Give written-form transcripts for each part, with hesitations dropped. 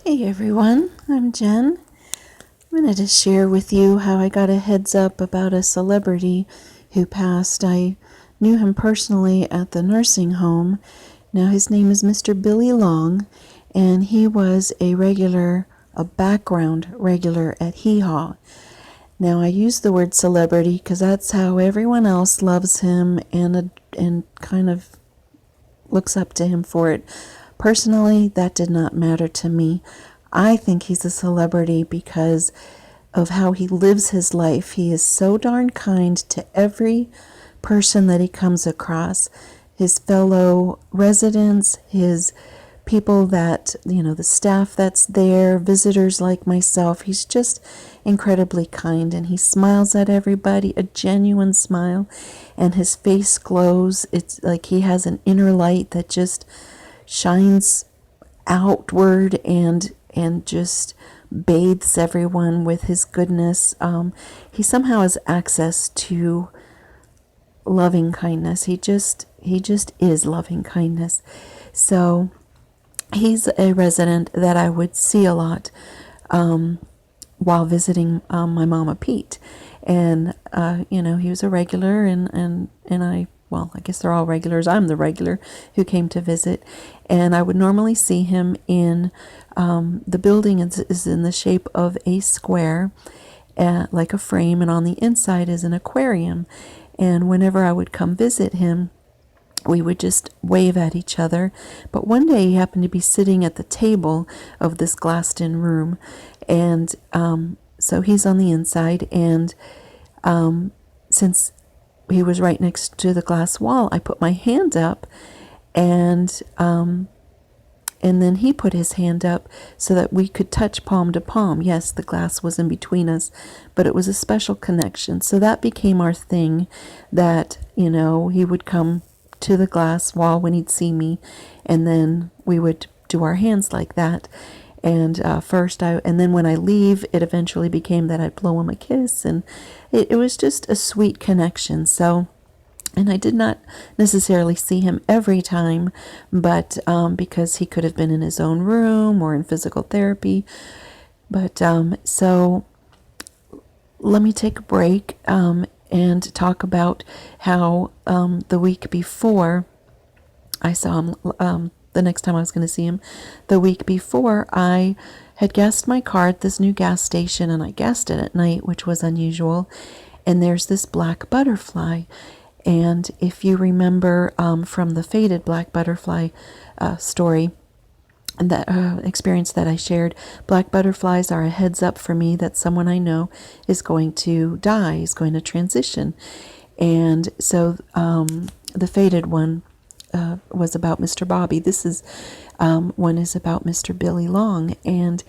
Hey everyone, I'm Jen. I wanted to share with you how I got a heads up about a celebrity who passed. I knew him personally at the nursing home. Now his name is Mr. Billy Long, and he was a background regular at Hee Haw. Now I use the word celebrity because that's how everyone else loves him and kind of looks up to him for it. Personally, that did not matter to me. I think he's a celebrity because of how he lives his life. He is so darn kind to every person that he comes across, his fellow residents, his people that, the staff that's there, visitors like myself. He's just incredibly kind, and he smiles at everybody, a genuine smile, and his face glows. It's like he has an inner light that just shines outward and just bathes everyone with his goodness. He somehow has access to loving kindness. He just is loving kindness. So he's a resident that I would see a lot while visiting my mama Pete, and he was a regular, and I guess they're all regulars. I'm the regular who came to visit, and I would normally see him in the building is in the shape of a square, like a frame, and on the inside is an aquarium. And whenever I would come visit him, we would just wave at each other. But one day he happened to be sitting at the table of this glassed-in room, and so he's on the inside, and since he was right next to the glass wall, I put my hand up, and then he put his hand up so that we could touch palm to palm. Yes, the glass was in between us, but it was a special connection. So that became our thing, that, he would come to the glass wall when he'd see me, and then we would do our hands like that. And and then when I leave, it eventually became that I'd blow him a kiss, and it was just a sweet connection. So, and I did not necessarily see him every time, but because he could have been in his own room or in physical therapy. But so let me take a break and talk about how the week before I saw him, the next time I was going to see him, the week before, I had gassed my car at this new gas station, and I gassed it at night, which was unusual. And there's this black butterfly. And if you remember from the faded black butterfly story, that experience that I shared, black butterflies are a heads up for me that someone I know is going to die, is going to transition. And so the faded one was about Mr. Bobby. This is one is about Mr. Billy Long. And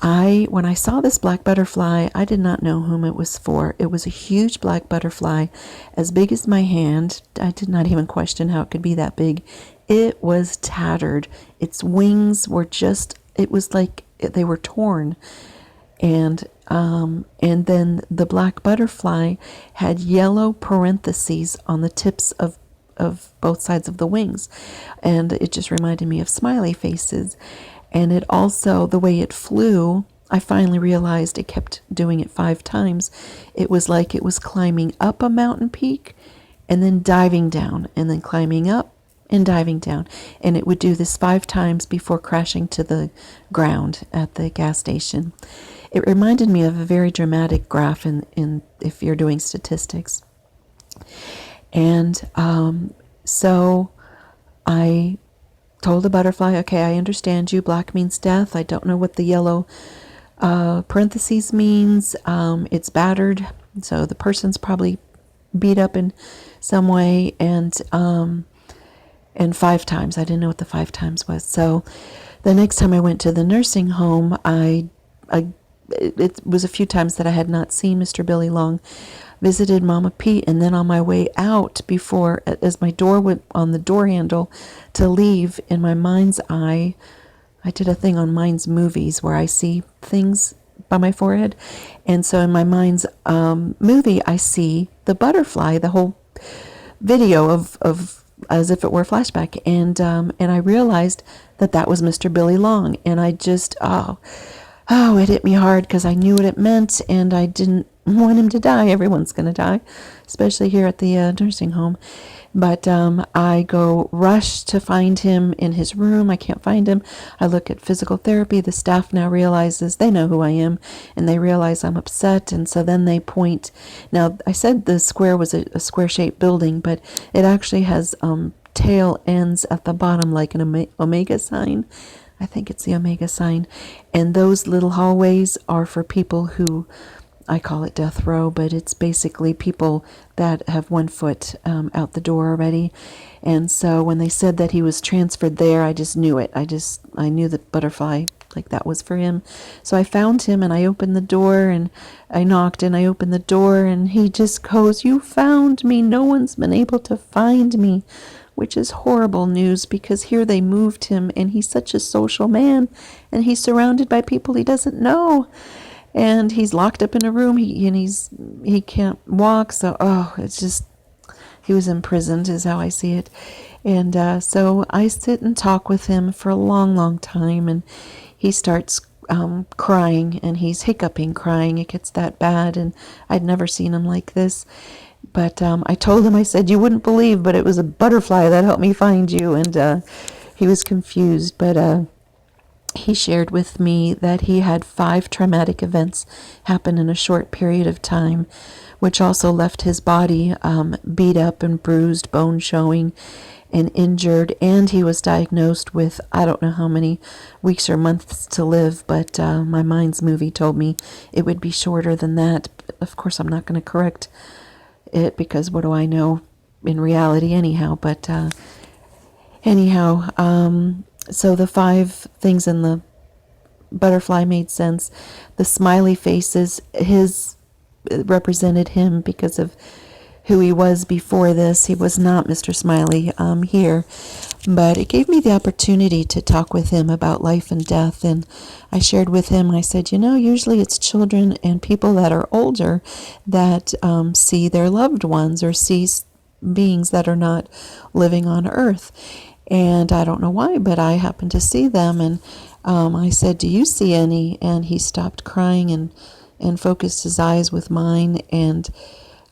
when I saw this black butterfly, I did not know whom it was for. It was a huge black butterfly, as big as my hand. I did not even question how it could be that big. It was tattered. Its wings were it was like they were torn. And then the black butterfly had yellow parentheses on the tips of both sides of the wings, and it just reminded me of smiley faces. And it also, the way it flew, I finally realized it kept doing it 5 times. It was like it was climbing up a mountain peak and then diving down, and then climbing up and diving down, and it would do this 5 times before crashing to the ground at the gas station. It reminded me of a very dramatic graph in if you're doing statistics. And so I told the butterfly, okay, I understand you. Black means death. I don't know what the yellow parentheses means. It's battered, so the person's probably beat up in some way. And 5 times. I didn't know what the 5 times was. So the next time I went to the nursing home, it was a few times that I had not seen Mr. Billy Long, visited Mama Pete, and then on my way out, as my door went on the door handle to leave, in my mind's eye, I did a thing on Mind's Movies where I see things by my forehead, and so in my mind's movie, I see the butterfly, the whole video of as if it were a flashback, and I realized that was Mr. Billy Long. And I just, it hit me hard because I knew what it meant, and I didn't want him to die. Everyone's going to die, especially here at the nursing home. But I go rush to find him in his room. I can't find him. I look at physical therapy. The staff now realizes they know who I am, and they realize I'm upset. And so then they point. Now, I said the square was a square-shaped building, but it actually has tail ends at the bottom like an omega sign. I think it's the omega sign. And those little hallways are for people who, I call it death row, but it's basically people that have 1 foot out the door already. And so when they said that he was transferred there, I just knew it. I knew the butterfly, like that was for him. So I found him and I opened the door and I knocked and I opened the door and he just goes, "You found me. No one's been able to find me," which is horrible news because here they moved him and he's such a social man and he's surrounded by people he doesn't know. And he's locked up in a room. He can't walk. So, it's just, he was imprisoned is how I see it. And so I sit and talk with him for a long, long time. And he starts crying and he's hiccuping, crying. It gets that bad. And I'd never seen him like this. But I told him, I said, "You wouldn't believe, but it was a butterfly that helped me find you." And he was confused. But he shared with me that he had 5 traumatic events happen in a short period of time, which also left his body beat up and bruised, bone showing, and injured. And he was diagnosed with, I don't know how many weeks or months to live, but my mind's movie told me it would be shorter than that. Of course, I'm not going to correct it because what do I know in reality anyhow? But so the 5 things in the butterfly made sense. The smiley faces, his represented him because of who he was before this. He was not Mr. Smiley here, but it gave me the opportunity to talk with him about life and death. And I shared with him, I said, usually it's children and people that are older that see their loved ones or see beings that are not living on earth. And I don't know why, but I happened to see them. And I said, "Do you see any?" And he stopped crying and focused his eyes with mine. And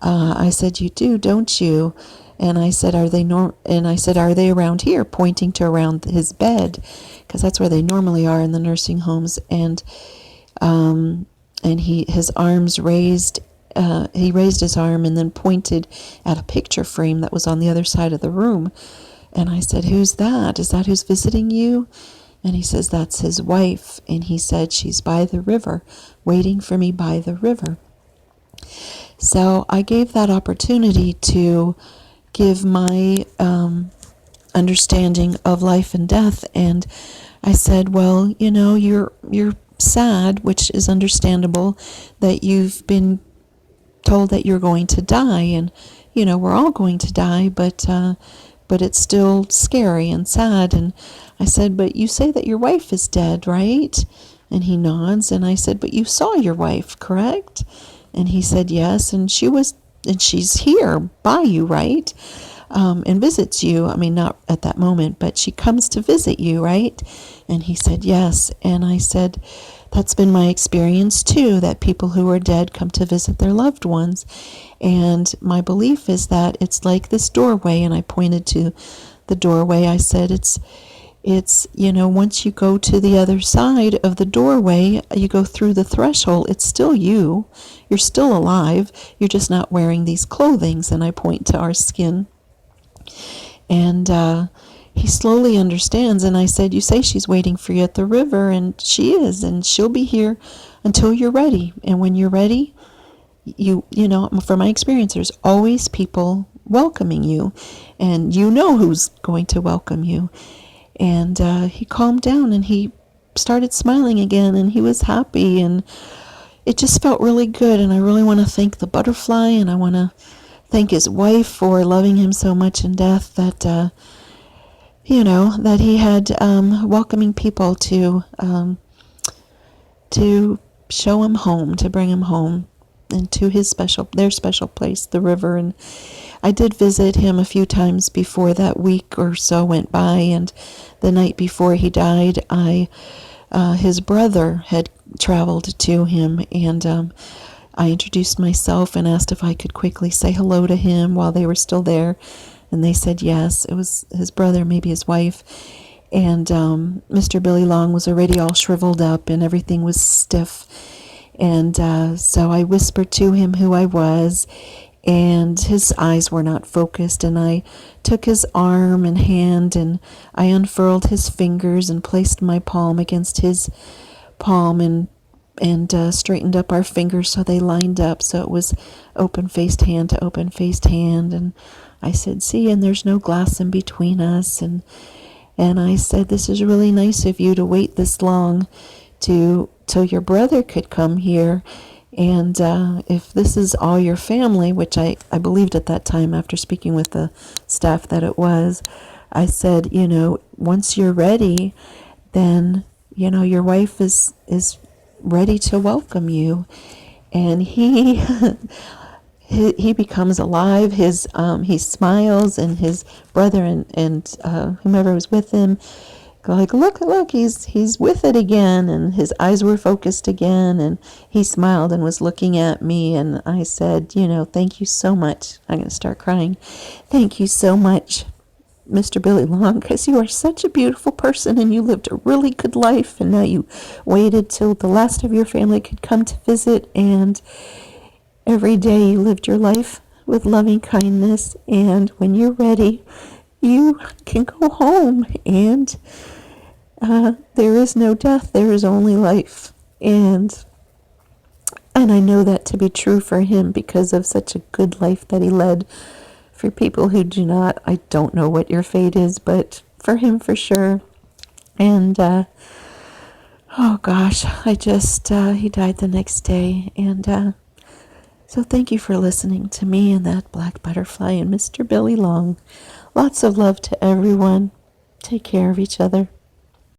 I said, "You do, don't you?" And I said, "Are they are they around here?" Pointing to around his bed, because that's where they normally are in the nursing homes. And his arms raised. He raised his arm and then pointed at a picture frame that was on the other side of the room. And I said, "Who's that? Is that who's visiting you?" And he says, "That's his wife." And he said, "She's by the river, waiting for me by the river." So I gave that opportunity to give my understanding of life and death. And I said, "Well, you're sad, which is understandable, that you've been told that you're going to die. And, we're all going to die, but it's still scary and sad." And I said, "But you say that your wife is dead, right?" And he nods. And I said, "But you saw your wife, correct?" And he said, "Yes. And she's here by you, right? And visits you. I mean, not at that moment, but she comes to visit you, right?" And he said, "Yes." And I said, "That's been my experience too, that people who are dead come to visit their loved ones. And my belief is that it's like this doorway." And I pointed to the doorway. I said, it's once you go to the other side of the doorway, you go through the threshold, it's still you. You're still alive. You're just not wearing these clothings." And I point to our skin. And he slowly understands. And I said, "You say she's waiting for you at the river, and she is, and she'll be here until you're ready. And when you're ready, from my experience, there's always people welcoming you, and who's going to welcome you." And he calmed down and he started smiling again, and he was happy, and it just felt really good. And I really want to thank the butterfly, and I want to thank his wife for loving him so much in death that that he had welcoming people to show him home, to bring him home, and to their special place, the river. And I did visit him a few times before that week or so went by, and the night before he died, his brother had traveled to him, and I introduced myself and asked if I could quickly say hello to him while they were still there, and they said yes. It was his brother, maybe his wife, and Mr. Billy Long was already all shriveled up, and everything was stiff, and so I whispered to him who I was, and his eyes were not focused, and I took his arm and hand, and I unfurled his fingers and placed my palm against his palm, and straightened up our fingers so they lined up, so it was open-faced hand to open-faced hand. And I said, see, and there's no glass in between us, and I said, this is really nice of you to wait this long till your brother could come here. And if this is all your family, which I believed at that time after speaking with the staff that it was, I said, once you're ready, then, your wife is ready to welcome you. And he he becomes alive. He smiles, and his brother and whomever was with him go like, look, he's with it again, and his eyes were focused again, and he smiled and was looking at me, and I said, thank you so much. I'm going to start crying. Thank you so much, Mr. Billy Long, because you are such a beautiful person, and you lived a really good life, and now you waited till the last of your family could come to visit, and every day you lived your life with loving kindness, and when you're ready, you can go home, and there is no death, there is only life. And I know that to be true for him because of such a good life that he led. For people who do not, I don't know what your fate is, but for him for sure. And oh gosh, he died the next day. And so thank you for listening to me and that black butterfly and Mr. Billy Long. Lots of love to everyone. Take care of each other.